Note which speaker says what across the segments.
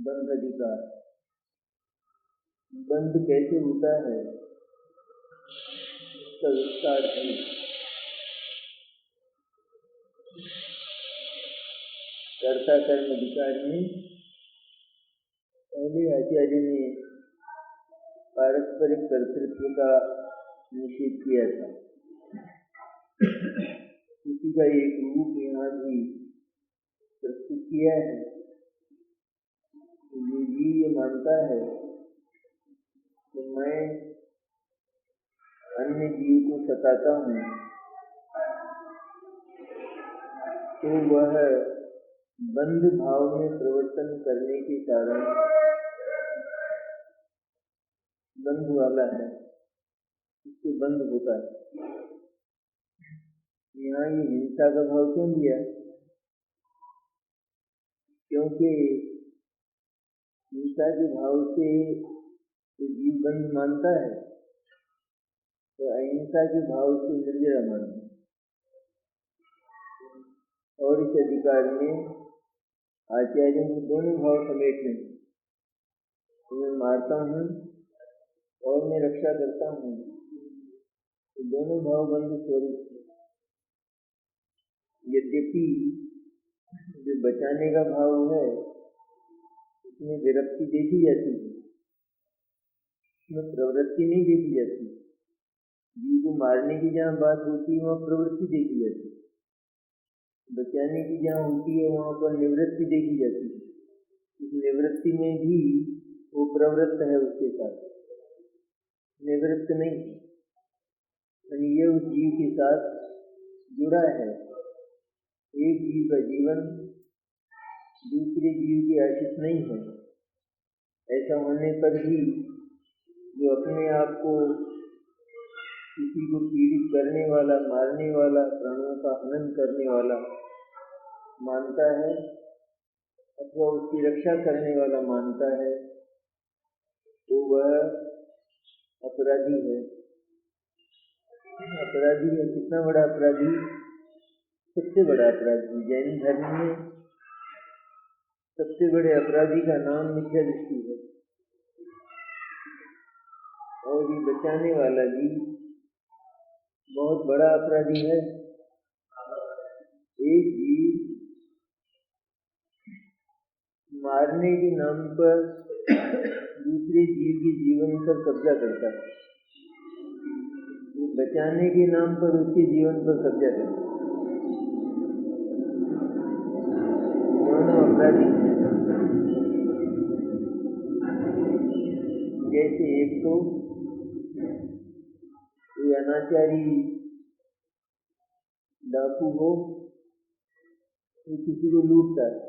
Speaker 1: बंध अधिकार। बंध कैसे होता है इसका विस्तार है। कर्ता कर्म अधिकार में पहले आचार्य ने पारस्परिक कर्तृत्व का निषेध किया था। किसी का एक रूप यहाँ भी प्रस्तुत किया है। जो जीव ये मानता है कि मैं अन्य जीव को सताता हूँ, तो वह बंध भाव में प्रवर्तन करने के कारण बंध वाला है, इससे बंध होता है। यहाँ ये हिंसा का भाव क्यों लिया? क्योंकि हिंसा के भाव से तो जीव बंध मानता है, तो अहिंसा के भाव से निर्जरा मानता है। और इस अधिकार में आचार्यों को दोनों भाव समेटने, मैं मारता हूँ और मैं रक्षा करता हूँ, तो दोनों भाव बंध स्वरूप। यद्यपि जो बचाने का भाव है उसमें विरक्ति देखी जाती है, उसमें प्रवृत्ति नहीं देखी जाती। जीव को मारने की जहाँ बात होती है वहाँ प्रवृत्ति देखी जाती है, बचाने की जहाँ होती है वहाँ पर निवृत्ति देखी जाती है। इस निवृत्ति में भी वो प्रवृत्त है, उसके साथ निवृत्त नहीं, यानी ये उस जीव के साथ जुड़ा है। एक जीव का जीवन दूसरे जीव के आश्रित नहीं है। ऐसा होने पर भी जो अपने आप को किसी को पीड़ित करने वाला, मारने वाला, प्राणों का हनन करने वाला मानता है अथवा उसकी रक्षा करने वाला मानता है, तो वह अपराधी है। अपराधी है, कितना बड़ा अपराधी? सबसे बड़ा अपराधी। जैन धर्म में सबसे बड़े अपराधी का नाम मिथ्या दृष्टि है। और ये बचाने वाला भी बहुत बड़ा अपराधी है। एक जीव मारने के नाम पर दूसरे जीव के जीवन पर कब्जा करता है, बचाने के नाम पर उसके जीवन पर कब्जा करता है। दोनों अपराधी हैं। जैसे एक तो कोई अनाचारी डाकू हो, वो किसी को लूटता है,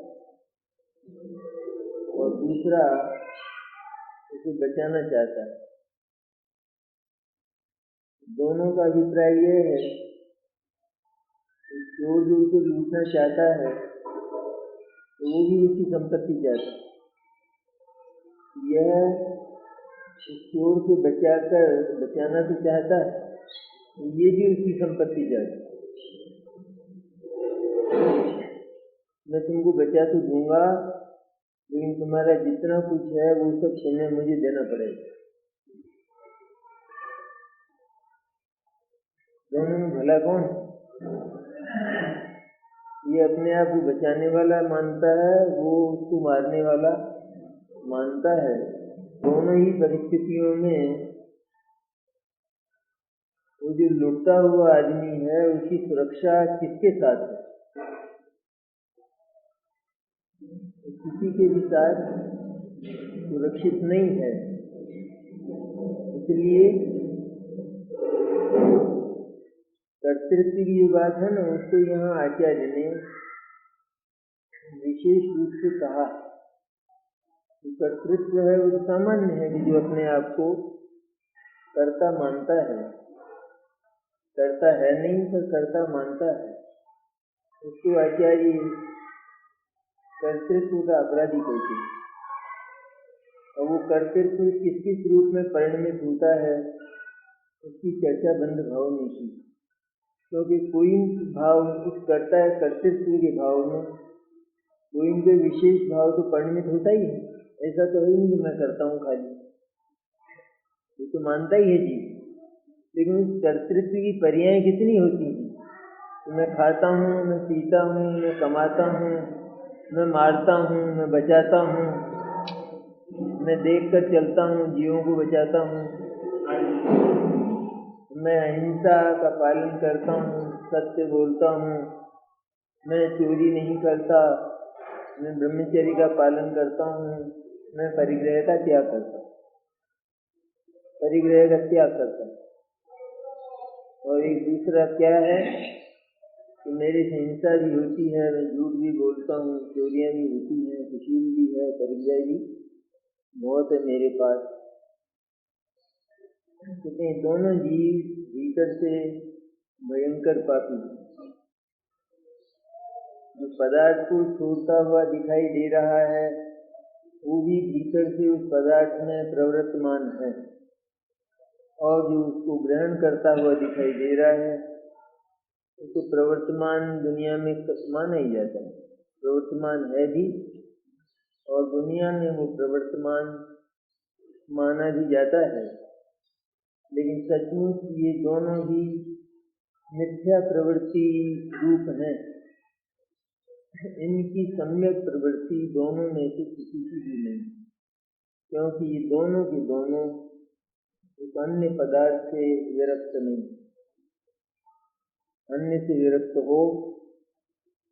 Speaker 1: और दूसरा उसे बचाना चाहता है। दोनों का अभिप्राय यह है कि चोर जो उसे लूटना चाहता है तो वो भी उसकी संपत्ति चाहता है। यह चोर को बचाना तो चाहता है, ये भी उसकी संपत्ति चाहता है। मैं तुमको बचा तो दूंगा, लेकिन तुम्हारा जितना कुछ है वो सब तुम्हें मुझे देना पड़ेगा। दोनों में भला कौन? ये अपने आप को बचाने वाला मानता है, वो उसको मारने वाला मानता है। दोनों ही परिस्थितियों में वो जो लुटता हुआ आदमी है उसकी सुरक्षा किसके साथ है? किसी के भी साथ सुरक्षित नहीं है। इसलिए कर्तृत्व की जो बात है ना, उसको यहाँ आचार्य ने विशेष रूप से कहा। कर्तृत्व है वो सामान्य है कि जो अपने आप को कर्ता मानता है, कर्ता है नहीं पर कर्ता मानता है, उसको आचार्य कर्तृत्व का अपराधी कहते हैं। और वो कर्तृत्व किस किस रूप में परिणमित होता है उसकी चर्चा बंध भाव में की। क्योंकि कोई भाव उस कर्तृत्व के भाव में कोई विशेष भाव तो परिणमित होता ही है। ऐसा तो है ही नहीं कि मैं करता हूँ खाली, ये तो मानता ही है जीव। लेकिन उस कर्तृत्व की पर्याय कितनी होती हैं? तो मैं खाता हूँ, मैं पीता हूँ, मैं कमाता हूँ, मैं मारता हूँ, मैं बचाता हूँ, मैं देख कर चलता हूँ, जीवों को बचाता हूँ, मैं अहिंसा का पालन करता हूँ, सत्य बोलता हूँ, मैं चोरी नहीं करता, मैं ब्रह्मचर्य का पालन करता हूँ, मैं परिग्रह का त्याग करता हूँ, परिग्रह का त्याग करता हूँ। और एक दूसरा क्या है कि मेरे से हिंसा भी होती है, मैं झूठ भी बोलता हूँ, चोरियाँ भी होती हैं, खुशी भी है, परिग्रह भी बहुत है मेरे पास। क्योंकि दोनों जीव भीतर से भयंकर पापी हैं। जो पदार्थ को छोड़ता हुआ दिखाई दे रहा है वो भी भीतर से उस पदार्थ में प्रवर्तमान है, और जो उसको ग्रहण करता हुआ दिखाई दे रहा है उसको प्रवर्तमान दुनिया में माना ही जाता है, प्रवर्तमान है भी, और दुनिया में वो प्रवर्तमान माना भी जाता है। लेकिन सचमुच ये दोनों ही मिथ्या प्रवृत्ति रूप हैं। इनकी सम्यक प्रवृत्ति दोनों में से किसी की भी नहीं, क्योंकि ये दोनों के दोनों एक अन्य पदार्थ से विरक्त नहीं। अन्य से विरक्त हो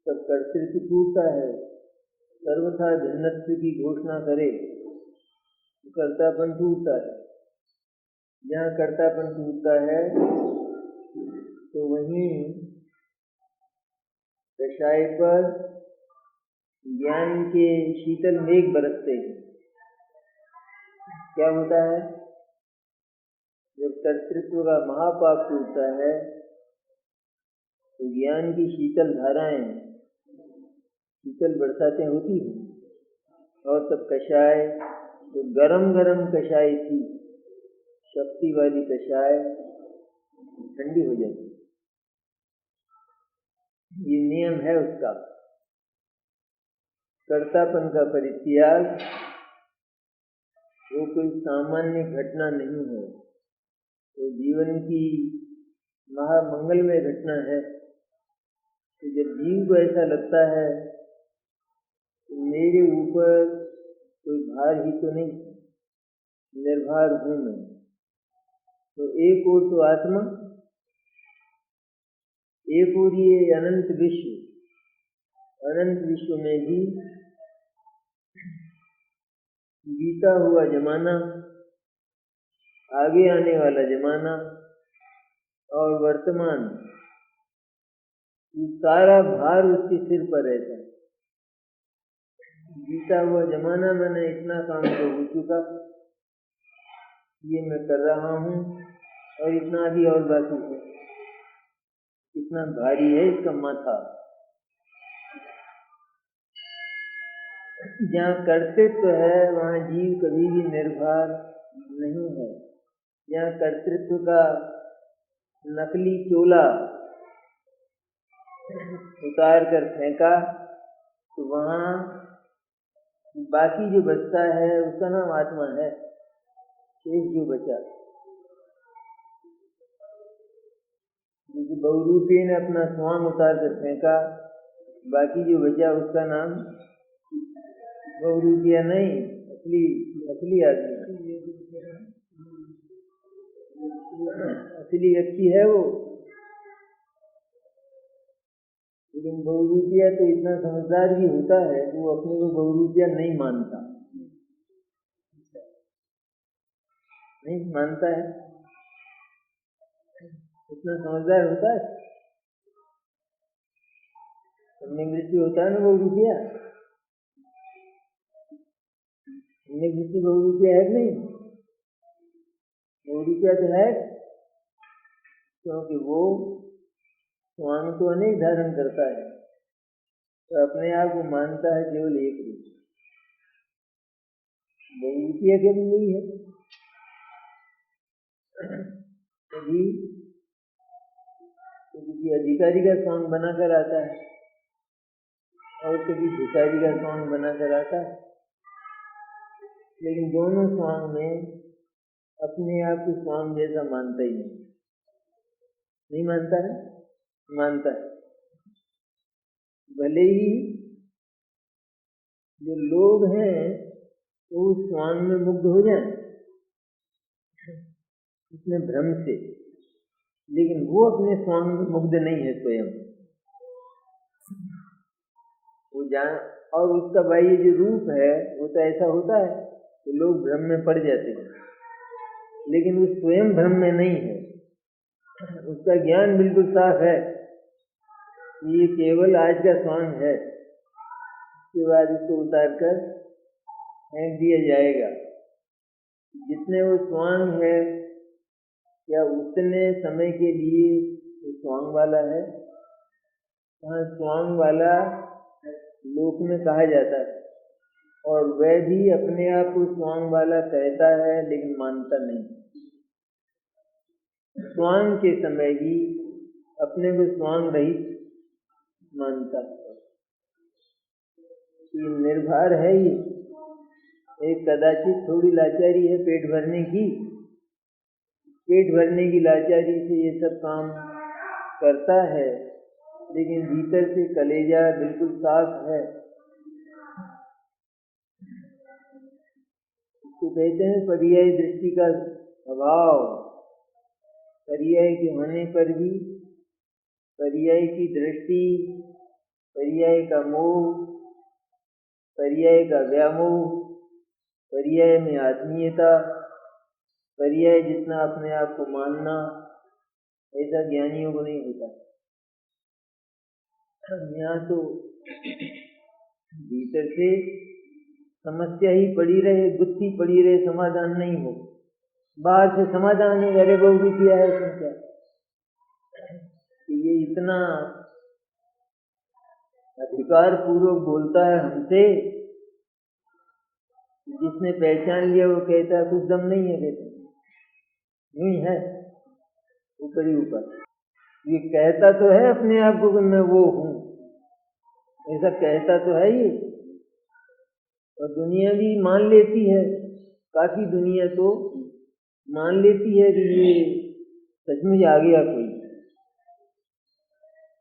Speaker 1: तब कर्तृत्व टूटता है। सर्वथा भिन्नत्व की घोषणा करे तो कर्तापन टूटता है। जहाँ कर्तापन टूटता है तो वहीं कषाय पर ज्ञान के शीतल मेघ बरसते हैं। क्या होता है? जब कर्तृत्व का महापाप टूटता है तो ज्ञान की शीतल धाराएं, शीतल बरसातें होती हैं, और तब कषाय जो गरम गरम कषाय थी, शक्ति वाली कषाय ठंडी हो जाती। ये नियम है उसका। कर्तापन का परित्याग वो कोई सामान्य घटना नहीं है, तो जीवन की महामंगलमय घटना है। तो जब जीव को ऐसा लगता है कि मेरे ऊपर कोई भार ही तो नहीं, निर्भर हूं मैं, तो एक ओर तो आत्मा, एक ओर ये अनंत विश्व, अनंत विश्व में भी बीता हुआ जमाना, आगे आने वाला जमाना और वर्तमान, ये सारा भार उसके सिर पर रहता है। बीता हुआ जमाना मैंने इतना काम तो हो चुका, ये मैं कर रहा हूँ, और इतना भी और बाकी है। इतना भारी है इसका माथा। जहाँ कर्तृत्व है वहाँ जीव कभी भी निर्भर नहीं है। जहाँ कर्तृत्व का नकली चोला उतार कर फेंका तो वहाँ बाकी जो बचता है उसका नाम आत्मा है। शेष जो बचा, बहुरूपी ने अपना स्वांग उतार कर फेंका, बाकी जो बचा उसका नाम बहुरूपिया नहीं, असली आदमी, असली व्यक्ति है वो। लेकिन बहुरूपिया तो इतना समझदार भी होता है वो अपने को बहुरूपिया नहीं मानता, नहीं मानता है, इतना समझदार होता है। दृष्टि होता है ना बहुरूपिया, दृष्टि बहुरूपिया है नहीं, बहुरूपिया तो है, क्योंकि वो स्वांग तो अनेक धारण करता है, तो अपने आप को मानता है केवल एक रूप। बहुरूपिया केवल यही है। कभी तो किसी अधिकारी का स्वांग बनाकर आता है और कभी भिखारी का स्वांग बनाकर आता है। लेकिन दोनों स्वांग में अपने आप को स्वांग जैसा मानता ही नहीं मानता है, मानता है। भले ही जो लोग हैं वो स्वांग में मुग्ध हो जाए उसमें भ्रम से, लेकिन वो अपने स्वांग में मुग्ध नहीं है स्वयं। वो जान, और उसका बाह्य जो रूप है वो तो ऐसा होता है तो लोग भ्रम में पड़ जाते हैं, लेकिन वो स्वयं भ्रम में नहीं है। उसका ज्ञान बिल्कुल साफ है कि ये केवल आज का स्वांग है, उसके बाद इसको उतार कर फेंक दिया जाएगा। जितने वो स्वांग है क्या उतने समय के लिए वो स्वांग वाला है? हाँ, स्वांग वाला लोक में कहा जाता है, और वह भी अपने आप को स्वांग वाला कहता है लेकिन मानता नहीं। स्वांग के समय भी अपने को स्वांग रहित मानता है। ये निर्भर है, ये एक कदाचित थोड़ी लाचारी है पेट भरने की, पेट भरने की लाचारी से ये सब काम करता है, लेकिन भीतर से कलेजा बिल्कुल साफ है। इसको कहते हैं पर्याय दृष्टि का अभाव। पर्याय के होने पर भी पर्याय की दृष्टि, पर्याय का मोह, पर्याय का व्यामोह, पर्याय में आत्मीयता, पर्याय जितना अपने आप को मानना, ऐसा ज्ञानियों को नहीं होता। यहाँ तो भीतर से समस्या ही पड़ी रहे, गुत्थी पड़ी रहे, समाधान नहीं हो। बाहर से समाधान है, अरे वो भी किया है उसने क्या, ये इतना अधिकार पूर्वक बोलता है हमसे, जिसने पहचान लिया वो कहता है कुछ दम नहीं है, कहते यूं ही है ऊपर ही ऊपर। ये कहता तो है अपने आप को कि मैं वो हूं, ऐसा कहता तो है ये, और दुनिया भी मान लेती है, काफी दुनिया तो मान लेती है कि ये सचमुच आ गया कोई।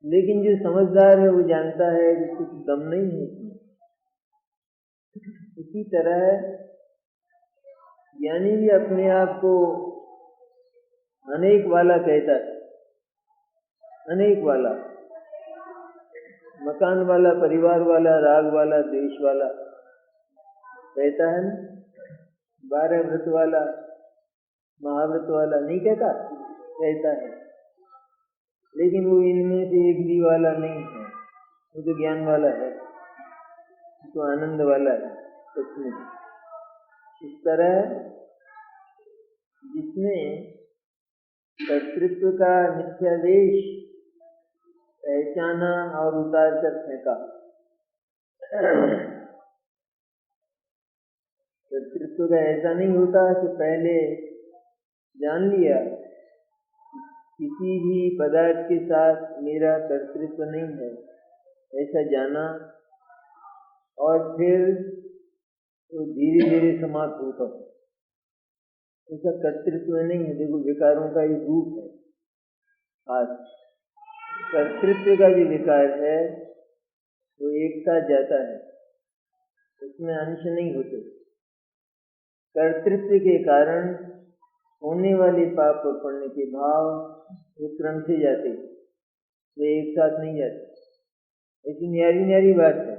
Speaker 1: लेकिन जो समझदार है वो जानता है कि कुछ दम नहीं है इसमें। इसी तरह ज्ञानी भी अपने आप को अनेक वाला कहता है, अनेक वाला, मकान वाला, परिवार वाला, राग वाला, देश वाला कहता है ना, 12 व्रत वाला, महाव्रत वाला नहीं कहता, कहता है। लेकिन वो इनमें से एक भी वाला नहीं है, वो तो ज्ञान वाला है, तो आनंद वाला है सच में। इस तरह जिसने कर्तृत्व का मिथ्यादेश पहचाना और उतार कर फेंका, कर्तृत्व का ऐसा नहीं होता कि पहले जान लिया किसी भी पदार्थ के साथ मेरा कर्तृत्व नहीं है, ऐसा जाना और फिर तो धीरे धीरे समाप्त होता, ऐसा कर्तृत्व नहीं है। देखो विकारों का एक रूप है खास, कर्तृत्व का जो विकार है वो एक साथ जाता है, उसमें अंश नहीं होते। कर्तृत्व के कारण होने वाले पाप और पुण्य के भाव एक क्रम से जाते, वे एक साथ नहीं जाते। ऐसी न्यारी न्यारी बात है,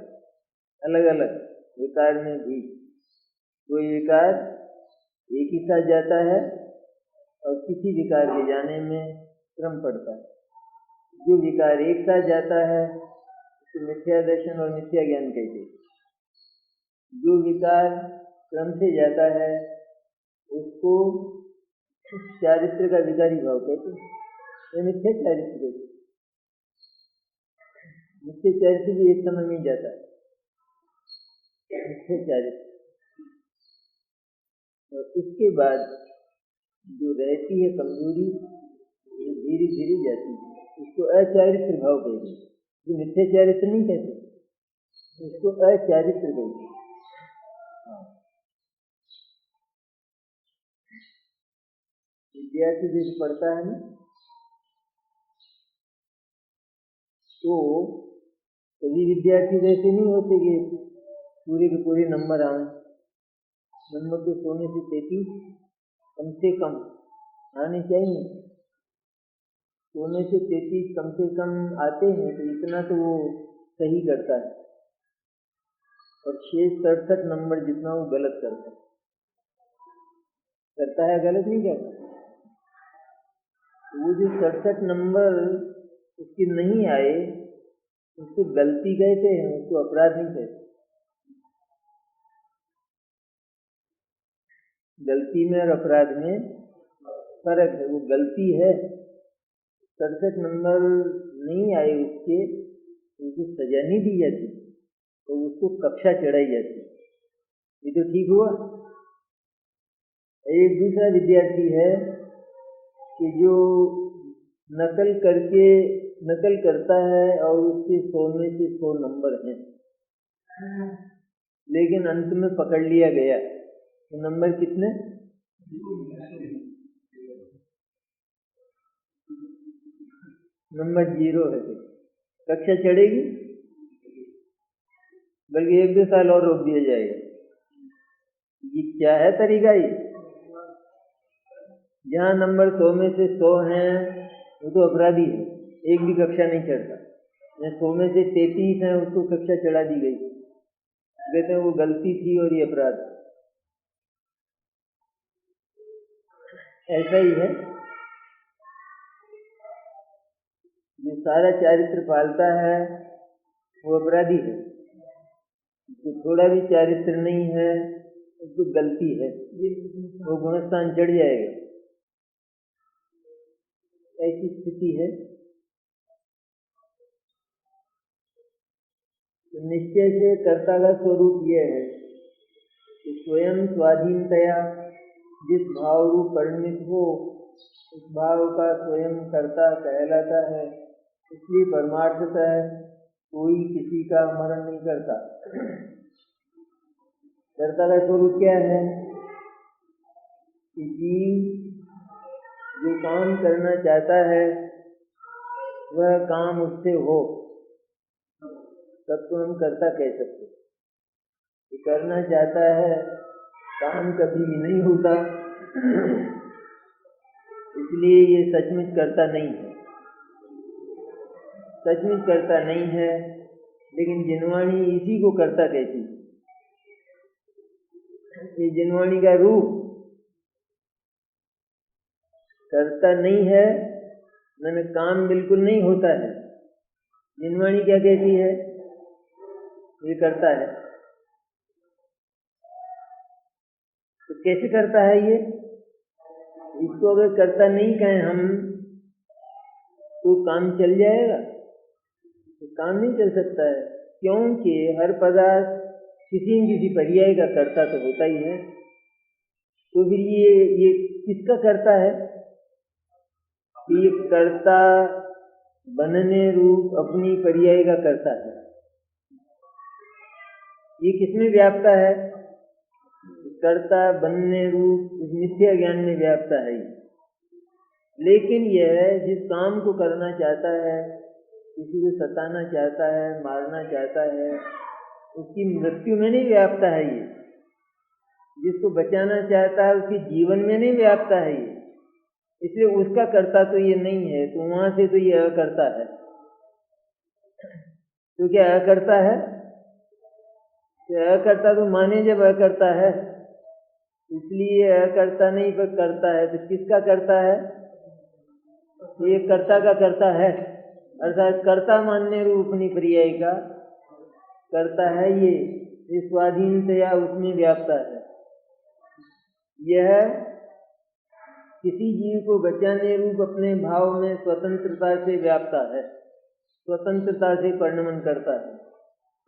Speaker 1: अलग अलग विकार में भी कोई विकार एक ही साथ जाता है और किसी विकार के जाने में क्रम पड़ता है। जो विकार एक साथ जाता है तो मिथ्या दर्शन और मिथ्या ज्ञान कहते हैं। जो विकार क्रम से जाता है उसको चारित्र का विकारी भाव कहते हैं, ये मिथ्या चारित्र कहते हैं। मिथ्या चारित्र भी एक समय में जाता है, मिथ्या चारित्र, और उसके बाद जो रहती है कमजोरी धीरे धीरे जाती है, उसको अचारित्र भाव कहते हैं। जो मिथ्या चारित्र नहीं कहते, उसको अचारित्र कहते हैं। विद्यार्थी जैसे पढ़ता है ना, तो सभी विद्यार्थी वैसे नहीं होते कि पूरे के पूरे नंबर आए। नंबर तो 100 में से 33 कम से कम आने चाहिए। 100 में से 33 कम से कम आते हैं, तो इतना तो वो सही करता है, और 67 नंबर जितना वो गलत करता है, गलत नहीं करता। वो जो 67 नंबर उसके नहीं आए, उसको गलती कहते हैं, उसको अपराध नहीं कहते। गलती में और अपराध में फर्क है। वो गलती है, 67 नंबर नहीं आए उसके, उसको सजा नहीं दी जाती, तो उसको कक्षा चढ़ाई जाती। ये तो ठीक हुआ। एक दूसरा विद्यार्थी है कि जो नकल करता है और उसके 100 में से 100 नंबर हैं, लेकिन अंत में पकड़ लिया गया। तो नंबर कितने? नंबर 0 है। कक्षा चढ़ेगी, बल्कि 1-2 साल और रोक दिया जाएगा। ये क्या है तरीका? ये जहाँ नंबर 100 में से 100 हैं वो तो अपराधी है, एक भी कक्षा नहीं चढ़ता। 100 में से 33 हैं, उसको कक्षा चढ़ा दी गई, कहते हैं वो गलती थी और ये अपराध। ऐसा ही है, जो सारा चारित्र पालता है वो अपराधी है, जो थोड़ा भी चारित्र नहीं है उसको गलती है, वो गुणस्थान चढ़ जाएगा। ऐसी स्थिति है। तो निश्चय से कर्ता का स्वरूप यह है कि स्वयं स्वाधीनतया जिस भाव रूप परिणित हो, उस भाव का स्वयं कर्ता कहलाता है। इसलिए परमार्थतः कोई किसी का मरण नहीं करता। कर्ता का स्वरूप क्या है कि जीव जो काम करना चाहता है वह काम उससे हो, तब तो हम कर्ता कह सकते। कि करना चाहता है, काम कभी भी नहीं होता, इसलिए ये सचमुच कर्ता नहीं है। सचमुच कर्ता नहीं है, लेकिन जिनवाणी इसी को कर्ता कहती है। ये जिनवाणी का रूप कर्ता नहीं है, मैंने काम बिल्कुल नहीं होता है। जिनवाणी क्या कहती है? ये करता है। तो कैसे करता है ये? इसको अगर कर्ता नहीं कहें हम, तो काम चल जाएगा? तो काम नहीं चल सकता है, क्योंकि हर पदार्थ किसी न किसी पर्याय का कर्ता तो होता ही है। तो फिर ये किसका कर्ता है? ये कर्ता बनने रूप अपनी पर्याय का कर्ता है। ये किसमें व्याप्ता है? कर्ता बनने रूप मिथ्या ज्ञान में व्याप्ता है। लेकिन यह जिस काम को करना चाहता है, किसी को सताना चाहता है, मारना चाहता है, उसकी मृत्यु में नहीं व्याप्ता है। ये जिसको बचाना चाहता है उसके जीवन में नहीं व्याप्ता है। ये इसलिए उसका कर्ता तो ये नहीं है, तो वहां से तो ये अकर्ता है। तो क्या अकर्ता है? तो अकर्ता तो माने जब अकर्ता है, इसलिए अकर्ता नहीं पर करता है। तो किसका करता है? ये कर्ता का करता है, अर्थात कर्ता मानने रूप अपनी पर्याय का करता है। ये स्वाधीनतया उसमें व्याप्ता है। यह किसी जीव को बचाने रूप अपने भाव में स्वतंत्रता से व्याप्ता है, स्वतंत्रता से परिणमन करता है।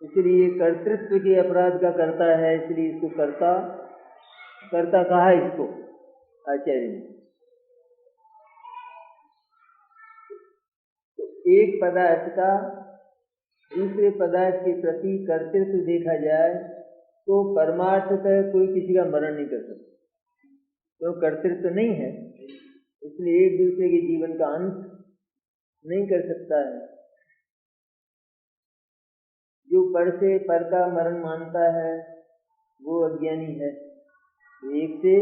Speaker 1: इसलिए कर्तृत्व के अपराध का करता है, इसलिए इसको कर्ता कहा इसको आचार्य ने। तो एक पदार्थ का दूसरे पदार्थ के प्रति कर्तृत्व देखा जाए तो परमार्थतः कोई किसी का मरण नहीं कर सकता, तो कर्तृत्व नहीं है। इसलिए एक दूसरे के जीवन का अंत नहीं कर सकता है। जो पर से पर का मरण मानता है वो अज्ञानी है। एक से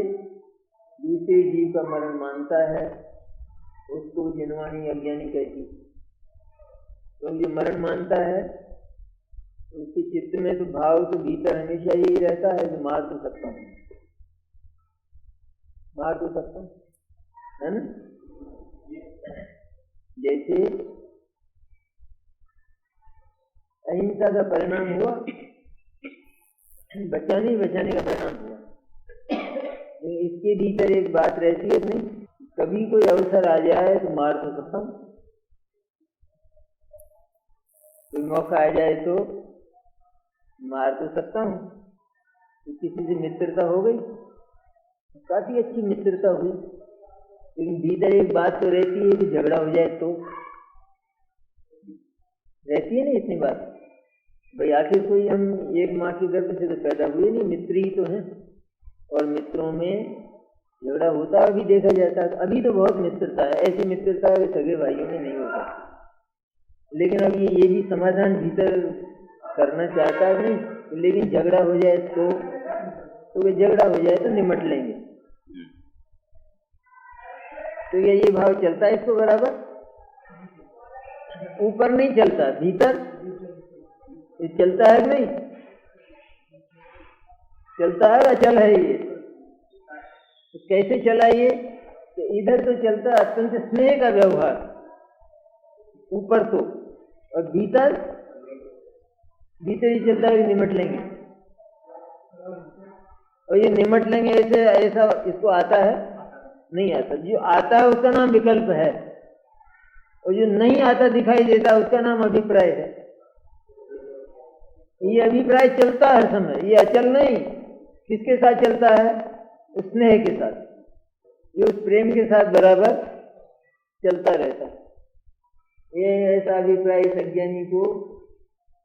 Speaker 1: दूसरे जीव का मरण मानता है उसको जिनवाणी अज्ञानी कहती। तो जो मरण मानता है उसके चित्त में तो भाव तो भीतर हमेशा यही रहता है कि मार तो सकता हूँ, मार तो सकता हूँ, है ना। जैसे अहिंसा का परिणाम हुआ, बचाने का परिणाम हुआ। इसके भीतर एक बात रहती है, नहीं कभी कोई अवसर आ जाए तो मार तो सकता हूँ, कोई मौका आ जाए तो मार तो सकता हूँ। तो किसी से मित्रता हो गई, काफी अच्छी मित्रता हुई, लेकिन भीतर एक बात तो रहती है कि झगड़ा हो जाए तो रहती है ना इतनी बात। भाई आखिर कोई हम एक माँ के गर्भ से तो पैदा हुए नहीं, मित्र ही तो हैं, और मित्रों में झगड़ा होता भी देखा जाता है। अभी तो बहुत मित्रता है, ऐसी मित्रता है सगे भाइयों में नहीं होता। लेकिन अब ये भी समाधान भीतर करना चाहता है नहीं, लेकिन झगड़ा हो जाए तो झगड़ा हो जाए तो निमट लेंगे। तो ये भाव चलता है इसको बराबर, ऊपर नहीं चलता, भीतर ये चलता है कि नहीं चलता है, अचल है ये। तो कैसे चला ये, तो इधर तो चलता है अत्यंत स्नेह का व्यवहार ऊपर तो, और भीतर ही चलता है कि निमट लेंगे। और ये निमट लेंगे ऐसा इसको आता है नहीं आता। जो आता है उसका नाम विकल्प है, और जो नहीं आता दिखाई देता उसका नाम अभिप्राय है। ये अभिप्राय चलता है हर समय, ये अचल नहीं। किसके साथ चलता है, स्नेह के साथ, ये उस प्रेम के साथ बराबर चलता रहता है। ये ऐसा अभिप्राय अज्ञानी को,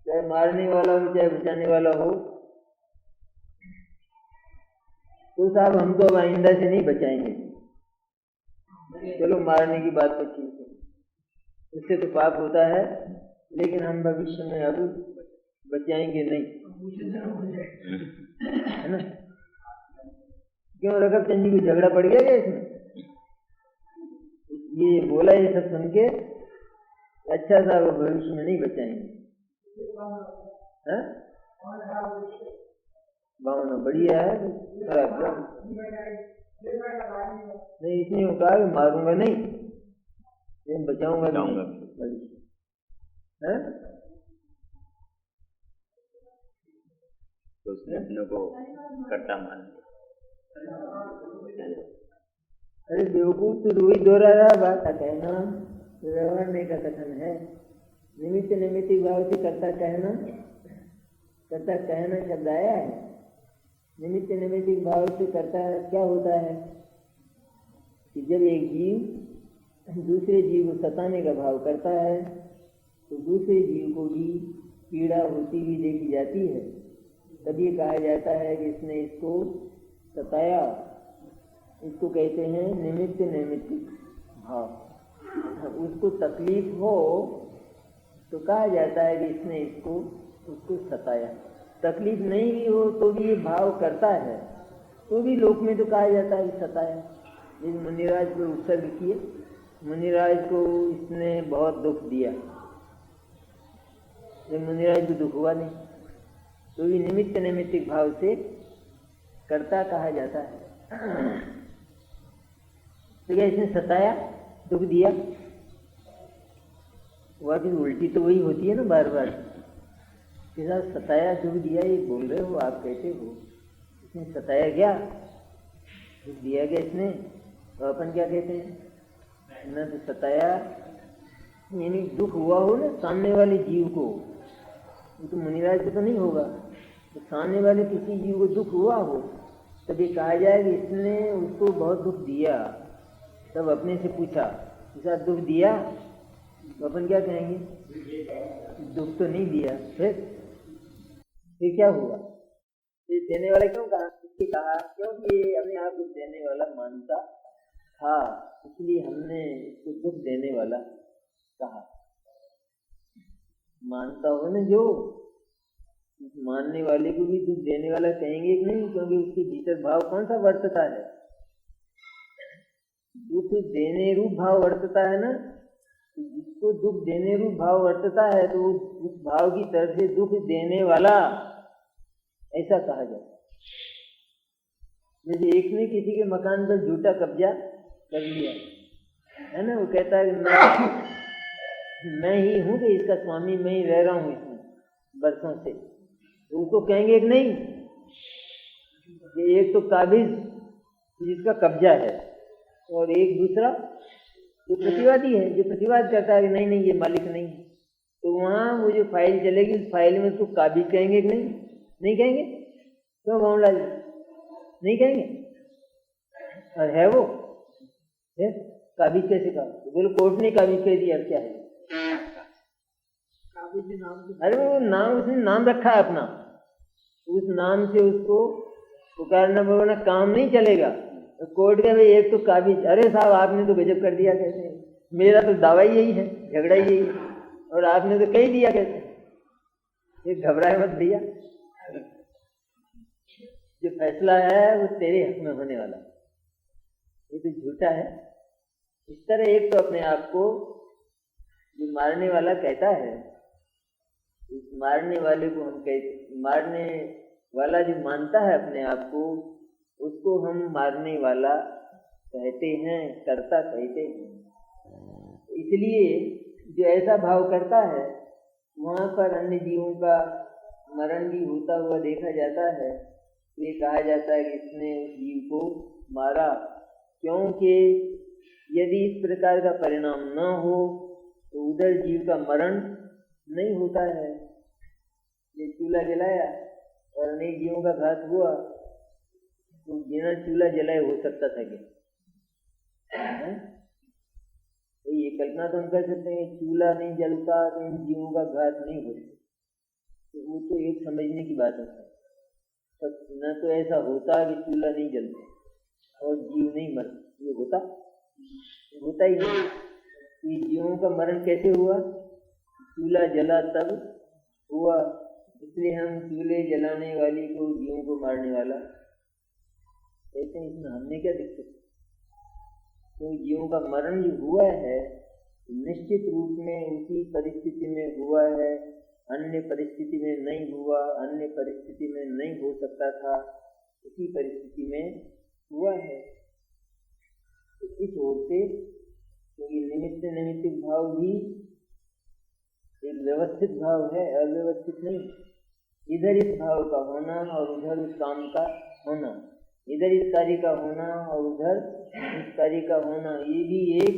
Speaker 1: चाहे मारने वाला हो चाहे बचाने वाला हो, तो साहब हम तो अब आइंदा से नहीं बचाएंगे, चलो मारने की बात तो ठीक है, इससे तो पाप होता है, लेकिन हम भविष्य में अब बचाएंगे नहीं, है ना। क्यों रघुवर चंद जी को झगड़ा पड़ गया क्या इसमें? ये बोला ये सब सुन के, अच्छा सा वो भविष्य में नहीं बचाएंगे। भावना बढ़िया है, नहीं इसने कहा कि मारूंगा नहीं, लेकिन बचाऊंगा है।
Speaker 2: तो उसने अपने को कर्ता मान लिया।
Speaker 1: अरे बेवकूफ तो रोई दोहरा रहा बात का कहना, व्यवहार का कथन है। निमित्त नैमित्तिक भाव से कर्ता कहना शब्द आया है। निमित्त नैमित्तिक भाव से कर्ता क्या होता है कि जब एक जीव दूसरे जीव को सताने का भाव करता है तो दूसरे जीव को भी पीड़ा होती हुई देखी जाती है। तब ये कहा जाता है कि इसने इसको सताया। इसको कहते हैं निमित्त नैमित्तिक भाव। उसको तकलीफ हो तो कहा जाता है कि इसने उसको सताया। तकलीफ नहीं भी हो तो भी ये भाव करता है, तो भी लोक में तो कहा जाता है कि सताया। जैसे मुनिराज को उत्सर्ग किए, मुनिराज को इसने बहुत दुख दिया, लेकिन मुनिराज को दुख हुआ नहीं, तो भी निमित्त नैमित्तिक भाव से कर्ता कहा जाता है। तो क्या इसने सताया, दुख दिया, वह भी उल्टी तो वही होती है ना बार बार कि साहब सताया दुख दिया, ये बोल रहे हो आप, कहते हो इसने सताया क्या, दुख दिया क्या इसने, तो अपन क्या कहते हैं न, तो सताया यानी दुख हुआ हो ना सामने वाले जीव को, वो तो मुनिराज को तो नहीं होगा, तो सामने वाले किसी जीव को दुख हुआ हो तब ये कहा जाए कि इसने उसको बहुत दुख दिया। तब अपने से पूछा ऐसा दुख दिया, तो अपन क्या कहेंगे, दुख तो नहीं दिया। फिर क्या हुआ, ये देने वाला क्यों कहा, इसलिए कहा क्योंकि ये अपने आप को देने वाला मानता था, इसलिए हमने इसको दुख देने वाला कहा। मानता हो ना जो, उस मानने वाले को भी दुख देने वाला कहेंगे कि नहीं, क्योंकि उसके भीतर भाव कौन सा वर्तता है, दुख देने रूप भाव वर्तता है ना। तो जिसको दुख देने रूप भाव वर्तता है तो उस भाव की तरफ से दुख देने वाला ऐसा कहा जाता है। जैसे एक ने किसी के मकान पर झूठा कब्जा कर लिया है ना, वो कहता है कि मैं ही हूं कि इसका स्वामी, मैं ही रह रहा हूं इसमें बरसों से। तो उसको कहेंगे कि नहीं, कि एक तो काबिज जिसका कब्जा है और एक दूसरा जो प्रतिवादी है, जो प्रतिवाद करता है कि नहीं नहीं ये मालिक नहीं है। तो वहां वो जो फाइल चलेगी उस फाइल में उसको काबिज कहेंगे कि नहीं, नहीं कहेंगे? क्यों बाबूलाल जी नहीं कहेंगे? और है वो है काबिज कैसे कहा? तो बोलो कोर्ट ने काबिज कह दिया, क्या है काबिज नाम? अरे वो नाम, उसने नाम रखा है अपना, उस नाम से उसको पुकारना बोलना काम नहीं चलेगा। तो कोर्ट का भाई एक तो काबिज, अरे साहब आपने तो गजब कर दिया, कहते हैं मेरा तो दावा ही यही है, झगड़ा ही यही है, और आपने तो कह दिया, कहते हैं ये घबराए मत भैया, जो फैसला है वो तेरे हक में होने वाला, ये तो झूठा है। इस तरह एक तो अपने आप को जो मारने वाला कहता है, उस मारने वाले को हम कहते, मारने वाला जो मानता है अपने आप को, उसको हम मारने वाला कहते हैं, कर्ता कहते हैं। इसलिए जो ऐसा भाव करता है वहाँ पर अन्य जीवों का मरण भी होता हुआ देखा जाता है। ये कहा जाता है कि इसने उस जीव को मारा, क्योंकि यदि इस प्रकार का परिणाम न हो तो उधर जीव का मरण नहीं होता है। ये चूल्हा जलाया और अनेक जीवों का घात हुआ, तो बिना चूल्हा जलाए हो सकता था क्या? तो ये कल्पना तो हम कर सकते हैं, चूल्हा नहीं जलता तो इन जीवों का घात नहीं होता, तो वो तो एक समझने की बात है। न तो ऐसा होता कि चूल्हा नहीं जलता और जीव नहीं मरता, ये होता ही नहीं। ये जीवों का मरण कैसे हुआ? चूल्हा जला तब हुआ, इसलिए हम चूल्हे जलाने वाली को जीवों को मारने वाला कहते हैं। इसमें हमने क्या दिक्कत? तो जीवों का मरण जो हुआ है निश्चित रूप में उसी परिस्थिति में हुआ है, अन्य परिस्थिति में नहीं हुआ, अन्य परिस्थिति में नहीं हो सकता था, उसी परिस्थिति में हुआ है। तो इस ओर से तो ये निमित्त नैमित्तिक भाव भी एक व्यवस्थित भाव है, अव्यवस्थित नहीं। इधर इस भाव का होना और उधर उस काम का होना, इधर इस कार्य का होना और उधर इस कार्य का होना, ये भी एक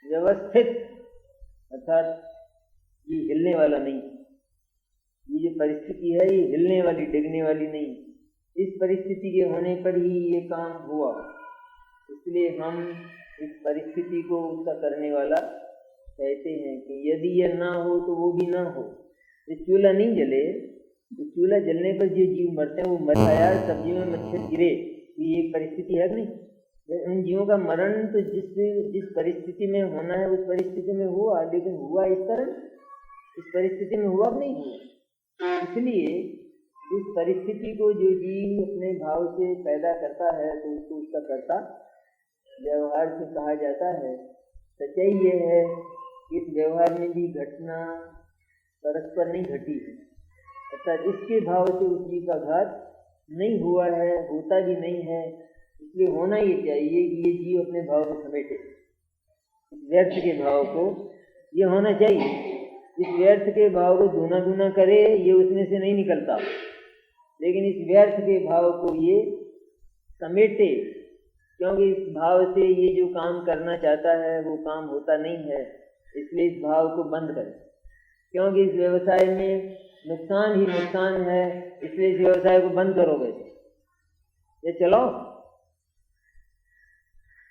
Speaker 1: व्यवस्थित, अर्थात ये हिलने वाला नहीं। ये जो परिस्थिति है ये हिलने वाली, डिगने वाली नहीं। इस परिस्थिति के होने पर ही ये काम हुआ, इसलिए हम इस परिस्थिति को उसका करने वाला कहते हैं। कि यदि यह ना हो तो वो भी ना हो। ये चूल्हा नहीं जले तो चूल्हा जलने पर जो जीव मरते हैं वो मरता यार, सब्जियों में मच्छर गिरे, ये एक परिस्थिति है नहीं? उन जीवों का मरण तो जिस परिस्थिति में होना है उस परिस्थिति में हुआ, लेकिन हुआ इस तरह, इस परिस्थिति में हुआ नहीं हुआ। इसलिए इस परिस्थिति को जो जीव अपने भाव से पैदा करता है तो उसको उसका कर्ता व्यवहार से कहा जाता है। सच्चाई ये है कि इस व्यवहार में भी घटना परस्पर नहीं घटी है, अर्थात इसके भाव से उस जीव का घात नहीं हुआ है, होता भी नहीं है। इसलिए होना ये चाहिए कि ये जीव अपने भाव को समेटे, व्यर्थ के भाव को ये होना चाहिए। इस व्यर्थ के भाव को दूना दूना करे, ये उसमें से नहीं निकलता, लेकिन इस व्यर्थ के भाव को ये समेटे, क्योंकि इस भाव से ये जो काम करना चाहता है वो काम होता नहीं है। इसलिए इस भाव को बंद करें, क्योंकि इस व्यवसाय में नुकसान ही नुकसान है, इसलिए इस व्यवसाय को बंद करोगे ये चलाओ।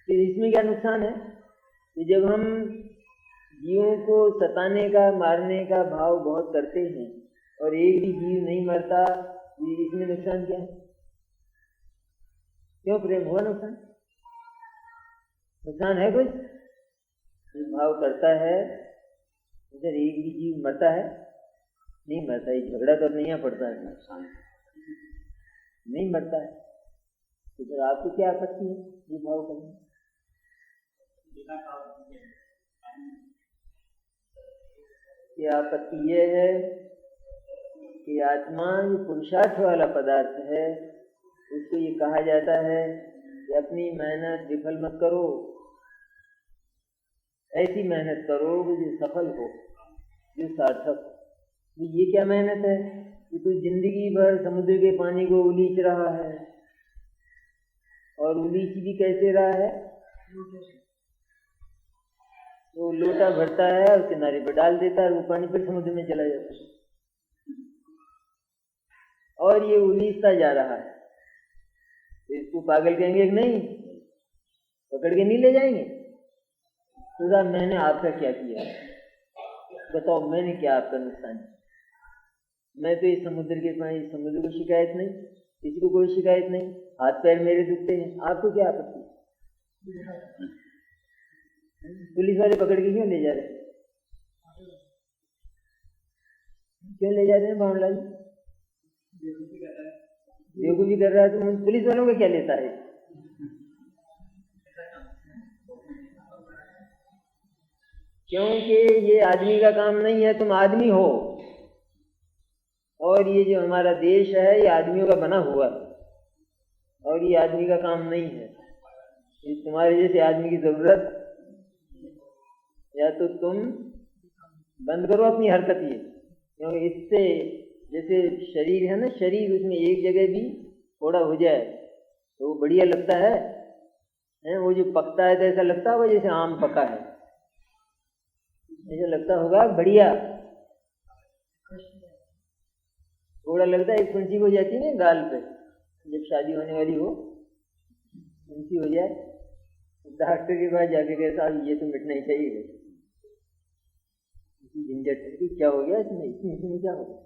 Speaker 1: फिर इसमें क्या नुकसान है कि जब हम जीवों को सताने का, मारने का भाव बहुत करते हैं और एक भी जीव नहीं मरता, इसमें नुकसान क्या है? क्यों प्रेम हुआ नुकसान? नुकसान है कुछ? भाव करता है इधर एक भी जीव मरता है? नहीं मरता। ये झगड़ा तो नहीं पड़ता है, नहीं मरता है। तो फिर आपको क्या आपत्ति है ये भाव करने? ये आपत्ति ये है कि आत्मा जो पुरुषार्थ वाला पदार्थ है उसको ये कहा जाता है कि अपनी मेहनत विफल मत करो, ऐसी मेहनत करो जो सफल हो, जो सार्थक हो। ये क्या मेहनत है कि तू जिंदगी भर समुद्र के पानी को उलीच रहा है, और उलीच भी कैसे रहा है? तो लोटा भरता है और किनारे पर डाल देता है, वो पानी फिर समुद्र में चला जाता है, और ये उलीचता जा रहा है। तो इसको पागल कहेंगे कि नहीं? पकड़ के नहीं ले जाएंगे? तो साहब मैंने आपका क्या किया? बताओ मैंने क्या आपका नुकसान किया? मैं तो इस समुद्र के पानी, समुद्र को शिकायत नहीं, किसी को कोई शिकायत नहीं, हाथ पैर मेरे दुखते हैं, आपको क्या आपत्ति? पुलिस वाले पकड़ के क्यों ले जा रहे हैं? क्यों ले जा रहे हैं बावनलाल? बेवकूफी कर रहा है तो पुलिस वालों का क्या लेता है? क्योंकि ये आदमी का काम नहीं है, तुम आदमी हो, और ये जो हमारा देश है ये आदमियों का बना हुआ है, और ये आदमी का काम नहीं है। ये तुम्हारे जैसे आदमी की जरूरत, या तो तुम बंद करो अपनी हरकत ये, क्योंकि इससे जैसे शरीर है ना, शरीर उसमें एक जगह भी थोड़ा हो जाए तो वो बढ़िया लगता है, वो जो पकता है तो ऐसा लगता होगा जैसे आम पका है, ऐसा लगता होगा बढ़िया। थोड़ा लगता है एक फुंसी हो जाती है ना गाल पे, जब शादी होने वाली हो, फुंसी हो जाए, डॉक्टर के पास जाके कहे साहब ये तो मिटना ही चाहिए, झंझट क्या हो गया इसमें, इसमें क्या हो गया,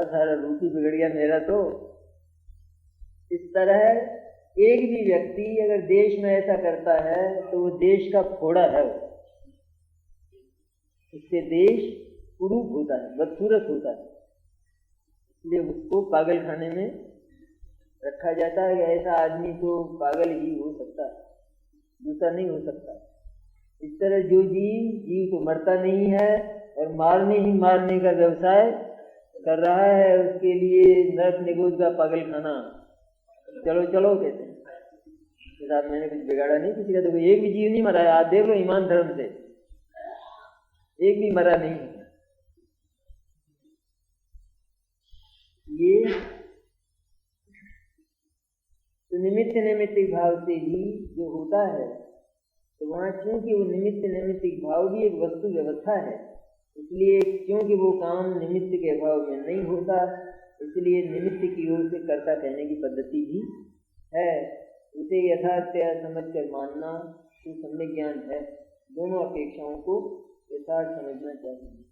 Speaker 1: सारा रूप ही बिगड़ गया मेरा। तो इस तरह एक भी व्यक्ति अगर देश में ऐसा करता है तो वो देश का फोड़ा है, इससे देश कुरूप होता है, बदसूरत होता है, इसलिए उसको पागल खाने में रखा जाता है कि ऐसा आदमी तो पागल ही हो सकता है, दूसरा नहीं हो सकता। इस तरह जो जीव तो मरता नहीं है और मारने ही मारने का व्यवसाय कर रहा है, उसके लिए नर्क निगोज का पागल खाना, चलो चलो कहते हैं। साहब मैंने कुछ बिगाड़ा नहीं किसी का, देखो एक भी जीव नहीं मरा है, आप देख लो ईमान धर्म से, एक भी मरा नहीं है। ये तो निमित्त नैमित्तिक भाव से ही जो होता है, तो वहाँ क्योंकि वो निमित्त नैमित्तिक भाव भी एक वस्तु व्यवस्था है, इसलिए क्योंकि वो काम निमित्त के अभाव में नहीं होता, इसलिए निमित्त की ओर से कर्ता कहने की पद्धति भी है। उसे यथार्थया समझ कर मानना तो सम्यक ज्ञान है। दोनों अपेक्षाओं को यथार्थ समझना चाहिए।